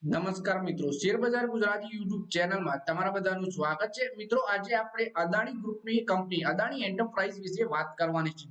નમસ્કાર મિત્રો, શેર બજાર ગુજરાતી યુટ્યુબ ચેનલમાં તમારા બધાનું સ્વાગત છે। મિત્રો, આજે આપણે અદાણી ગ્રુપની કંપની અદાણી એન્ટરપ્રાઇઝ વિશે વાત કરવાની છે,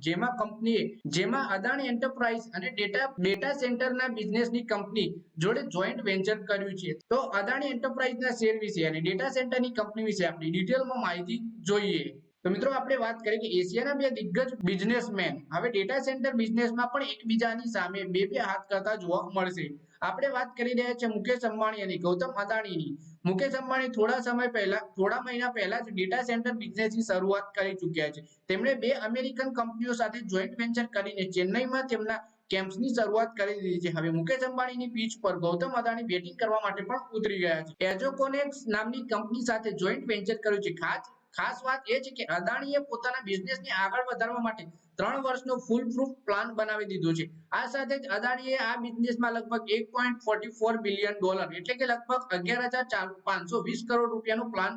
જેમાં અદાણી એન્ટરપ્રાઇઝ અને ડેટા સેન્ટરના બિઝનેસની કંપની જોડે જોઈન્ટ વેન્ચર કર્યું છે। તો અદાણી એન્ટરપ્રાઇઝના શેર વિશે અને ડેટા સેન્ટરની કંપની વિશે આપણે ડિટેલમાં માહિતી જોઈએ। તો મિત્રો, આપણે વાત કરીએ કે એશિયાના બે દિગ્ગજ બિઝનેસમેન હવે ડેટા સેન્ટર બિઝનેસમાં પણ એકબીજાની સામે બે હાથ કરતા જોવા મળશે। આપણે વાત કરી રહ્યા છીએ મુકેશ અંબાણી અને ગૌતમ અદાણીની। મુકેશ અંબાણી થોડા મહિના પહેલા જ ડેટા સેન્ટર બિઝનેસની શરૂઆત કરી ચૂક્યા છે। તેમણે બે અમેરિકન કંપનીઓ સાથે જોઈન્ટ વેન્ચર કરીને ચેન્નઈમાં તેમના કેમ્પસની શરૂઆત કરી દીધી છે। હવે મુકેશ અંબાણીની પીચ પર ગૌતમ અદાણી બેટિંગ કરવા માટે પણ ઉતરી ગયા છે। એજોકોનેક્સ નામની કંપની સાથે જોઈન્ટ વેન્ચર કર્યું છે। ખાસ વાત એ છે કે અદાણીએ પોતાના બિઝનેસને આગળ વધારવા માટે 3 વર્ષનો ફૂલ પ્રૂફ પ્લાન બનાવી દીધો છે। આ સાથે જ અદાણીએ આ બિઝનેસમાં લગભગ $1.44 બિલિયન એટલે કે લગભગ 11,520 કરોડ રૂપિયાનો પ્લાન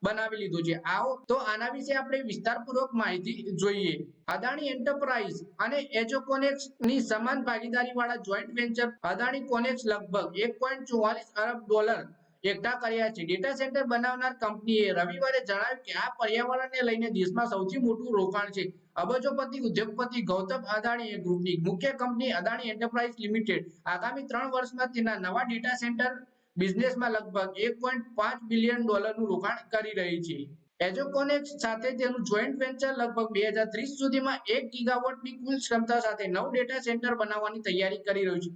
બનાવી લીધો છે। આવો તો આના વિશે આપણે વિસ્તારપૂર્વક માહિતી જોઈએ। અદાણી એન્ટરપ્રાઇઝ અને એજોકોનેક્સ ની સમાન ભાગીદારીવાળા જોઈન્ટ વેન્ચર અદાણી કોનેક્સ લગભગ $1.44 અરબ એકઠા કર્યા છે। ડેટા સેન્ટર બનાવનાર કંપનીએ રવિવારે જણાવ્યું કે આ પર્યાવરણને લઈને દેશમાં સૌથી મોટું રોકાણ છે। અબજોપતિ ઉદ્યોગપતિ ગૌતમ અદાણી ગ્રુપની મુખ્ય કંપની અદાણી એન્ટરપ્રાઇઝ લિમિટેડ આગામી 3 વર્ષમાં તેના નવા ડેટા સેન્ટર બિઝનેસમાં લગભગ $1.5 બિલિયન નું રોકાણ કરી રહી છે। એજોકોનેક્સ સાથે તેનું જોઈન્ટ વેન્ચર લગભગ 2030 સુધીમાં 1 ગીગાવોટની કુલ ક્ષમતા સાથે 9 ડેટા સેન્ટર બનાવવાની તૈયારી કરી રહ્યું છે,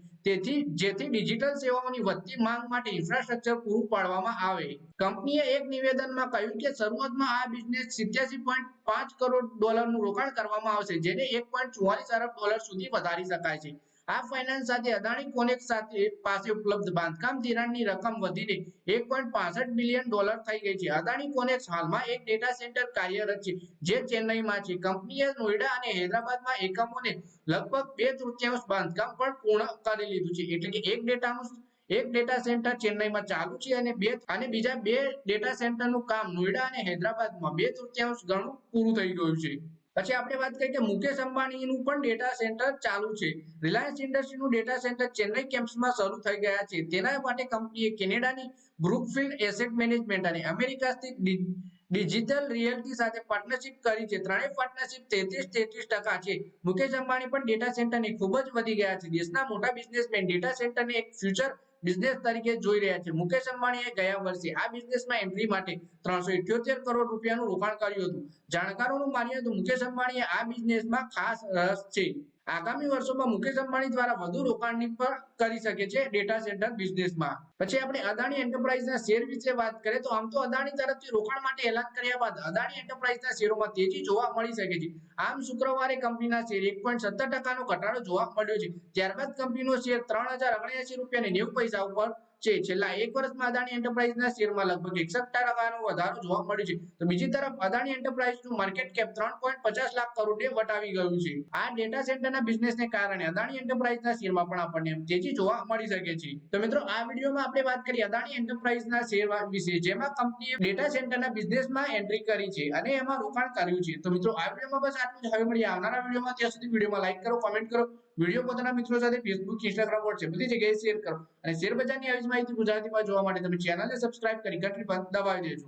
જેથી ડિજિટલ સેવાઓની વધતી માંગ માટે ઇન્ફ્રાસ્ટ્રક્ચર પૂરું પાડવામાં આવે। કંપનીએ એક નિવેદનમાં કહ્યું કે શરૂઆતમાં આ બિઝનેસ $87.5 કરોડ નું રોકાણ કરવામાં આવશે, જેને $1.44 અરબ સુધી વધારી શકાય છે। આ ફાઇનાન્સ સાથે અદાણી કોનેક્સ પાસે ઉપલબ્ધ બાંધકામ ધિરાણની રકમ વધીને $1.65 બિલિયન થઈ ગઈ છે। અદાણી કોનેક્સ હાલમાં એક ડેટા સેન્ટર કાર્યરત છે, જે ચેન્નઈમાં છે। કંપનીએ નોઈડા અને હૈદરાબાદમાં એકમોને લગભગ 2/3 બાંધકામ પણ પૂર્ણ કરી લીધું છે। એટલે કે એક ડેટા સેન્ટર ચેન્નઈમાં ચાલુ છે અને બીજા બે ડેટા સેન્ટરનું કામ નોઈડા અને હૈદરાબાદમાં 2/3 ગણું પૂરું થઈ ગયું છે। પછી આપણે વાત કરીએ કે મુકેશ અંબાણીનું પણ ડેટા સેન્ટર ચાલુ છે। રિલાયન્સ ઇન્ડસ્ટ્રીનું ડેટા સેન્ટર ચેન્નઈ કેમ્પસમાં શરૂ થઈ ગયા છે। તેના માટે કંપનીએ કેનેડાની બ્રુકફિલ્ડ એસેટ મેનેજમેન્ટ અને અમેરિકા સ્થિત ડિજિટલ રિયલ્ટી સાથે પાર્ટનરશિપ કરી છે। ત્રણેય પાર્ટનરશિપ 33% છે। મુકેશ અંબાણી પણ ડેટા સેન્ટરની ખૂબ જ વધી ગયા છે। દેશના મોટા બિઝનેસમેન ડેટા સેન્ટરને એક ફ્યુચર બિઝનેસ તરીકે જોઈ રહ્યા છે। મુકેશ અંબાણીએ ગયા વર્ષે આ બિઝનેસમાં એન્ટ્રી માટે $378 કરોડ રૂપિયાનું રોકાણ કર્યું હતું। જાણકારોનું માનીએ તો મુકેશ અંબાણીએ આ બિઝનેસમાં ખાસ રસ છે। આગામી વર્ષોમાં મુકેશ અંબાણી દ્વારા વધુ રોકાણની પણ કરી શકે છે ડેટા સેન્ટર બિઝનેસમાં। પછી આપણે અદાણી એન્ટરપ્રાઇઝના શેર વિશે વાત કરીએ તો આમ તો અદાણી તરફથી રોકાણ માટે એલાન કર્યા બાદ અદાણી એન્ટરપ્રાઇઝના શેરોમાં તેજી જોવા મળી શકે છે। આમ શુક્રવારે કંપનીના શેર 1.17% નો ઘટાડો જોવા મળ્યો છે। ત્યારબાદ કંપનીનો શેર $3,079.90 ઉપર છે। છેલ્લા એક વર્ષમાં અદાણી એન્ટરપ્રાઇઝના શેરમાં લગભગ 61% નો વધારો જોવા મળ્યો છે। તો બીજી તરફ અદાણી એન્ટરપ્રાઇઝનું માર્કેટ કેપ 3.50 લાખ કરોડે વટાવી ગયું છે। આ ડેટા સેન્ટરના બિઝનેસને કારણે અદાણી એન્ટરપ્રાઇઝના શેરમાં પણ આપણને તેજી જોવા મળી શકે છે। તો મિત્રો, આ વિડીયોમાં આપણે વાત કરી અદાણી એન્ટરપ્રાઇઝના શેર વિશે, જેમાં કંપનીએ ડેટા સેન્ટરના બિઝનેસમાં એન્ટ્રી કરી છે અને એમાં રોકાણ કર્યું છે। તો મિત્રો, આ વિડીયોમાં બસ આટલું જ। હવે મળીએ આવનારા વિડીયોમાં। ત્યાં સુધી વિડીયોમાં લાઈક કરો, કમેન્ટ કરો, વિડીયો પોતાના મિત્રો સાથે ફેસબુક, ઇન્સ્ટાગ્રામ, વોટ્સએપ બધી જગ્યાએ શેર કરો અને શેર બજારની આવી જ માહિતી ગુજરાતીમાં જોવા માટે તમે ચેનલને સબસ્ક્રાઇબ કરી ઘંટડી પર દબાવી દેજો।